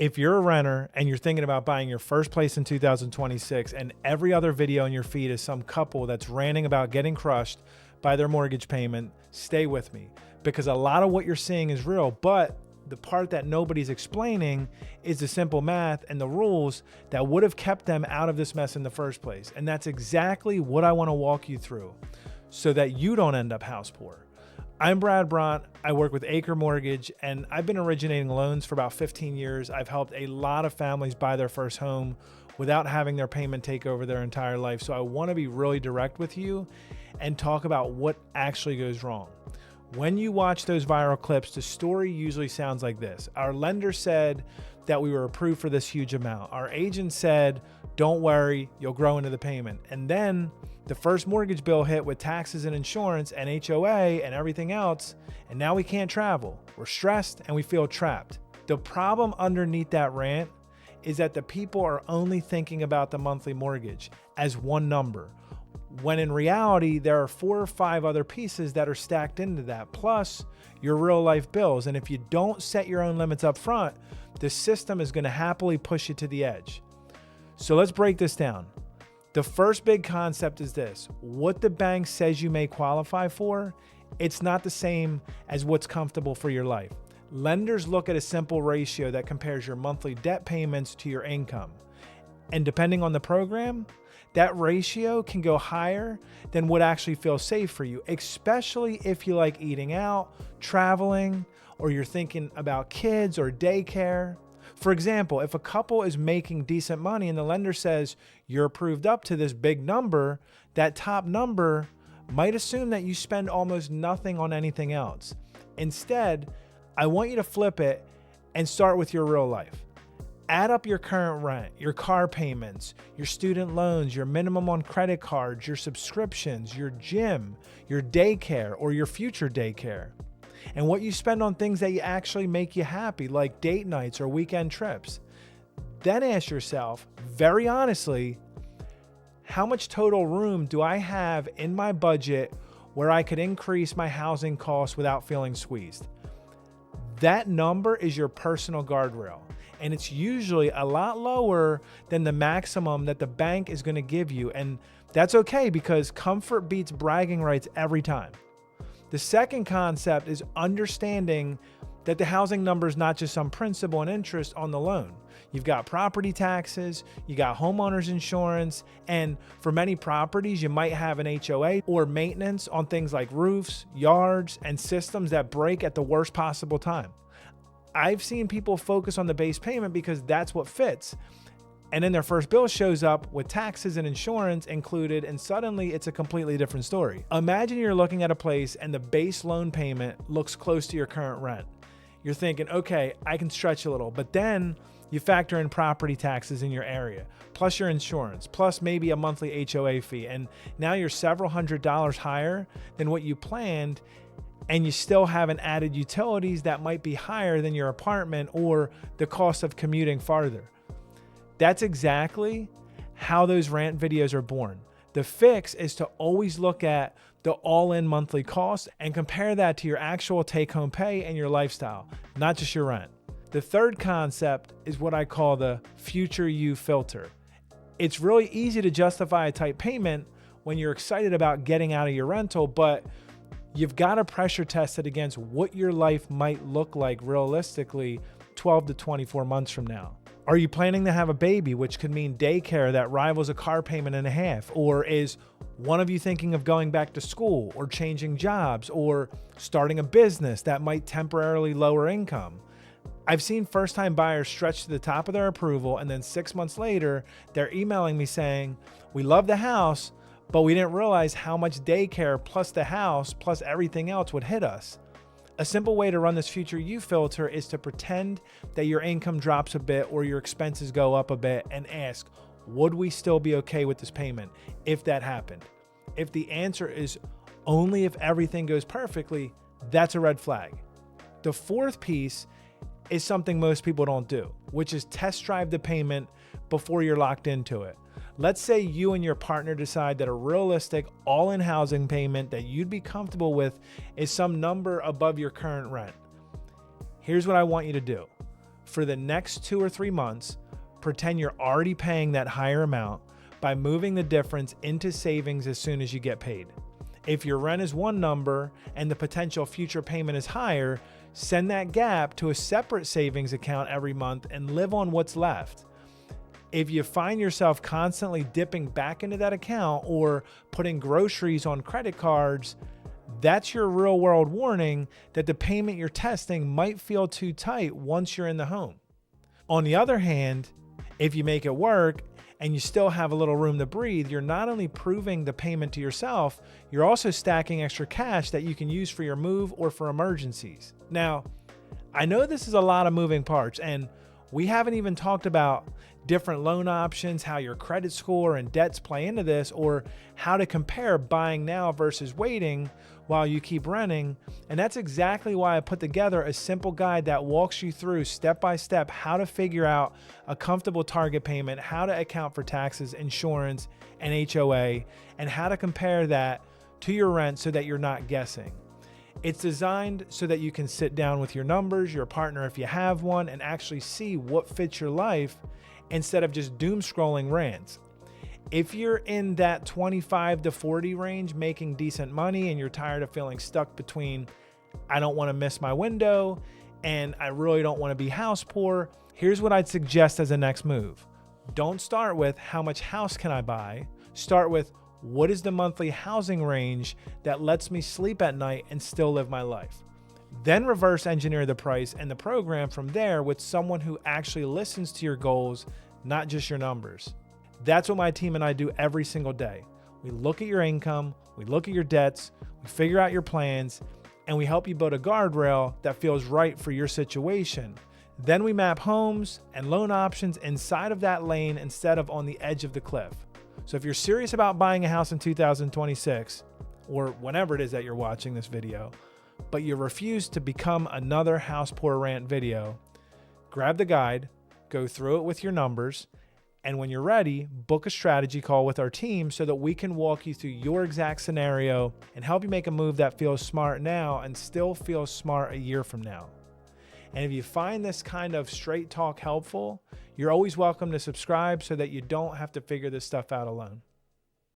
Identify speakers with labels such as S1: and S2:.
S1: If you're a renter and you're thinking about buying your first place in 2026 and every other video in your feed is some couple that's ranting about getting crushed by their mortgage payment, stay with me, because a lot of what you're seeing is real, but the part that nobody's explaining is the simple math and the rules that would have kept them out of this mess in the first place. And that's exactly what I want to walk you through so that you don't end up house poor. I'm Brad Brondt. I work with Acre Mortgage, and I've been originating loans for about 15 years. I've helped a lot of families buy their first home without having their payment take over their entire life. So I want to be really direct with you and talk about what actually goes wrong. When you watch those viral clips, the story usually sounds like this. Our lender said that we were approved for this huge amount. Our agent said, don't worry, you'll grow into the payment. And then the first mortgage bill hit with taxes and insurance and HOA and everything else, and now we can't travel. We're stressed and we feel trapped. The problem underneath that rant is that the people are only thinking about the monthly mortgage as one number, when in reality, there are 4 or 5 other pieces that are stacked into that, plus your real life bills. And if you don't set your own limits up front, the system is going to happily push you to the edge. So let's break this down. The first big concept is this: what the bank says you may qualify for, it's not the same as what's comfortable for your life. Lenders look at a simple ratio that compares your monthly debt payments to your income. And depending on the program, that ratio can go higher than what actually feels safe for you, especially if you like eating out, traveling, or you're thinking about kids or daycare. For example, if a couple is making decent money and the lender says you're approved up to this big number, that top number might assume that you spend almost nothing on anything else. Instead, I want you to flip it and start with your real life. Add up your current rent, your car payments, your student loans, your minimum on credit cards, your subscriptions, your gym, your daycare or your future daycare, and what you spend on things that you actually make you happy, like date nights or weekend trips. Then ask yourself, very honestly, how much total room do I have in my budget where I could increase my housing costs without feeling squeezed? That number is your personal guardrail. And it's usually a lot lower than the maximum that the bank is going to give you. And that's okay, because comfort beats bragging rights every time. The second concept is understanding that the housing number is not just some principal and interest on the loan. You've got property taxes, you got homeowners insurance, and for many properties, you might have an HOA or maintenance on things like roofs, yards, and systems that break at the worst possible time. I've seen people focus on the base payment because that's what fits. And then their first bill shows up with taxes and insurance included, and suddenly it's a completely different story. Imagine you're looking at a place and the base loan payment looks close to your current rent. You're thinking, okay, I can stretch a little, but then you factor in property taxes in your area, plus your insurance, plus maybe a monthly HOA fee, and now you're several $100s higher than what you planned. And you still haven't added utilities that might be higher than your apartment or the cost of commuting farther. That's exactly how those rant videos are born. The fix is to always look at the all-in monthly cost and compare that to your actual take-home pay and your lifestyle, not just your rent. The third concept is what I call the future you filter. It's really easy to justify a tight payment when you're excited about getting out of your rental, but you've got to pressure test it against what your life might look like realistically 12 to 24 months from now. Are you planning to have a baby, which could mean daycare that rivals a car payment and a half? Or is one of you thinking of going back to school or changing jobs or starting a business that might temporarily lower income? I've seen first-time buyers stretch to the top of their approval, and then 6 months later, they're emailing me saying, we love the house, but we didn't realize how much daycare plus the house plus everything else would hit us. A simple way to run this future you filter is to pretend that your income drops a bit or your expenses go up a bit and ask, would we still be okay with this payment if that happened? If the answer is only if everything goes perfectly, that's a red flag. The fourth piece is something most people don't do, which is test drive the payment before you're locked into it. Let's say you and your partner decide that a realistic all-in housing payment that you'd be comfortable with is some number above your current rent. Here's what I want you to do. for the next 2 or 3 months, pretend you're already paying that higher amount by moving the difference into savings as soon as you get paid. If your rent is one number and the potential future payment is higher, send that gap to a separate savings account every month and live on what's left. If you find yourself constantly dipping back into that account or putting groceries on credit cards, that's your real world warning that the payment you're testing might feel too tight once you're in the home. On the other hand, if you make it work and you still have a little room to breathe, you're not only proving the payment to yourself, you're also stacking extra cash that you can use for your move or for emergencies. Now, I know this is a lot of moving parts, and we haven't even talked about different loan options, how your credit score and debts play into this, or how to compare buying now versus waiting while you keep renting. And that's exactly why I put together a simple guide that walks you through step by step how to figure out a comfortable target payment, how to account for taxes, insurance, and HOA, and how to compare that to your rent so that you're not guessing. It's designed so that you can sit down with your numbers, your partner if you have one, and actually see what fits your life instead of just doom scrolling rants. If you're in that 25 to 40 range making decent money and you're tired of feeling stuck between I don't want to miss my window and I really don't want to be house poor, here's what I'd suggest as a next move. Don't start with how much house can I buy? Start with what is the monthly housing range that lets me sleep at night and still live my life? Then reverse engineer the price and the program from there with someone who actually listens to your goals, not just your numbers. That's what my team and I do every single day. We look at your income, we look at your debts, we figure out your plans, and we help you build a guardrail that feels right for your situation. Then we map homes and loan options inside of that lane instead of on the edge of the cliff. So if you're serious about buying a house in 2026, or whenever it is that you're watching this video, but you refuse to become another house poor rant video, grab the guide, go through it with your numbers, and when you're ready, book a strategy call with our team so that we can walk you through your exact scenario and help you make a move that feels smart now and still feels smart a year from now. And if you find this kind of straight talk helpful, you're always welcome to subscribe so that you don't have to figure this stuff out alone.